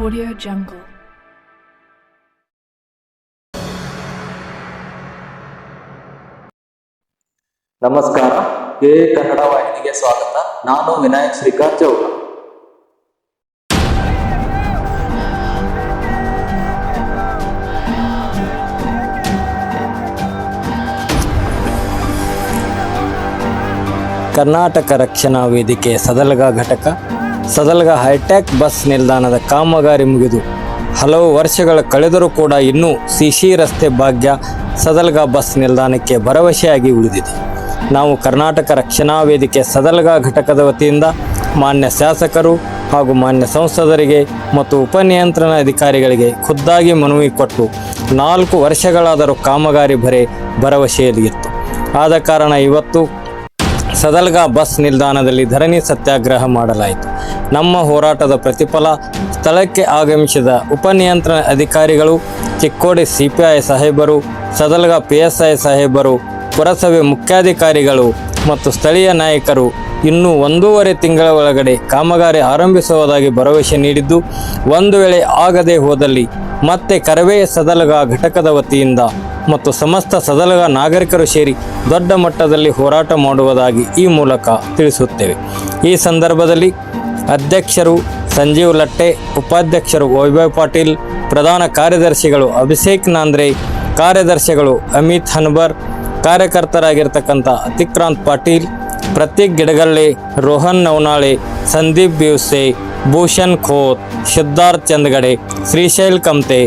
Audio Jungle. ನಮಸ್ಕಾರ, ಕನ್ನಡ ವಾಹಿನಿಗೆ ಸ್ವಾಗತ. ನಾನು ವಿನಾಯಕ್ ಶ್ರೀಕಾಂತ್ ಚೌಕ. ಕರ್ನಾಟಕ ರಕ್ಷಣಾ ವೇದಿಕೆ ಸದಲಗ ಘಟಕ ಸದಲಗ ಹೈಟೆಕ್ ಬಸ್ ನಿಲ್ದಾಣದ ಕಾಮಗಾರಿ ಮುಗಿದು ಹಲವು ವರ್ಷಗಳ ಕಳೆದರೂ ಕೂಡ ಇನ್ನೂ ಸಿಸಿ ರಸ್ತೆ ಭಾಗ್ಯ ಸದಲಗ ಬಸ್ ನಿಲ್ದಾಣಕ್ಕೆ ಭರವಸೆಯಾಗಿ ಉಳಿದಿದೆ. ನಾವು ಕರ್ನಾಟಕ ರಕ್ಷಣಾ ವೇದಿಕೆ ಸದಲಗ ಘಟಕದ ವತಿಯಿಂದ ಮಾನ್ಯ ಶಾಸಕರು ಹಾಗೂ ಮಾನ್ಯ ಸಂಸದರಿಗೆ ಮತ್ತು ಉಪನಿಯಂತ್ರಣ ಅಧಿಕಾರಿಗಳಿಗೆ ಖುದ್ದಾಗಿ ಮನವಿ ಕೊಟ್ಟು 4 ವರ್ಷಗಳಾದರೂ ಕಾಮಗಾರಿ ಭರವಸೆಯಲ್ಲಿತ್ತು. ಆದ ಕಾರಣ ಇವತ್ತು ಸದಲಗ ಬಸ್ ನಿಲ್ದಾಣದಲ್ಲಿ ಧರಣಿ ಸತ್ಯಾಗ್ರಹ ಮಾಡಲಾಯಿತು. ನಮ್ಮ ಹೋರಾಟದ ಪ್ರತಿಫಲ ಸ್ಥಳಕ್ಕೆ ಆಗಮಿಸಿದ ಉಪನಿಯಂತ್ರಣ ಅಧಿಕಾರಿಗಳು, ಚಿಕ್ಕೋಡಿ CPI ಸಾಹೇಬರು, ಸದಲಗ PSI ಸಾಹೇಬರು, ಪುರಸಭೆ ಮುಖ್ಯಾಧಿಕಾರಿಗಳು ಮತ್ತು ಸ್ಥಳೀಯ ನಾಯಕರು ಇನ್ನೂ 1.5 ತಿಂಗಳ ಒಳಗಡೆ ಕಾಮಗಾರಿ ಆರಂಭಿಸುವುದಾಗಿ ಭರವಸೆ ನೀಡಿದ್ದು, ಒಂದು ವೇಳೆ ಆಗದೆ ಹೋದಲ್ಲಿ ಮತ್ತೆ ಕರವೇ ಸದಲಗ ಘಟಕದ ವತಿಯಿಂದ ಮತ್ತು ಸಮಸ್ತ ಸದಲಗ ನಾಗರಿಕರು ಸೇರಿ ದೊಡ್ಡ ಮಟ್ಟದಲ್ಲಿ ಹೋರಾಟ ಮಾಡುವುದಾಗಿ ಈ ಮೂಲಕ ತಿಳಿಸುತ್ತೇವೆ. ಈ ಸಂದರ್ಭದಲ್ಲಿ ಅಧ್ಯಕ್ಷರು ಸಂಜೀವ್ ಲಟ್ಟೆ, ಉಪಾಧ್ಯಕ್ಷರು ವೈಭವ್ ಪಾಟೀಲ್, ಪ್ರಧಾನ ಕಾರ್ಯದರ್ಶಿಗಳು ಅಭಿಷೇಕ್ ನಾಂದ್ರೆ, ಕಾರ್ಯದರ್ಶಿಗಳು ಅಮಿತ್ ಹನ್ಬರ್, ಕಾರ್ಯಕರ್ತರಾಗಿರ್ತಕ್ಕಂಥ ಅತಿಕ್ರಾಂತ್ ಪಾಟೀಲ್, ಪ್ರತೀಕ್ ಗಿಡಗಳ್ಳೆ, ರೋಹನ್ ನವನಾಳೆ, ಸಂದೀಪ್ ಬ್ಯೂಸೆ, ಭೂಷಣ್ ಖೋತ್, ಸಿದ್ಧಾರ್ಥ್ ಚಂದಗಡೆ, ಶ್ರೀಶೈಲ್ ಕಮ್ತೆ,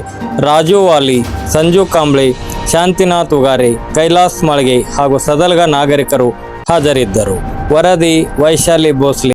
ರಾಜು ವಾಲಿ, ಸಂಜು ಕಾಂಬ್ಳೆ, ಶಾಂತಿನಾಥ್ ಉಗಾರೆ, ಕೈಲಾಸ್ ಮಾಳ್ಗೆ ಹಾಗೂ ಸದಲಗ ನಾಗರಿಕರು ಹಾಜರಿದ್ದರು. ವರದಿ ವೈಶಾಲಿ ಭೋಸ್ಲೆ.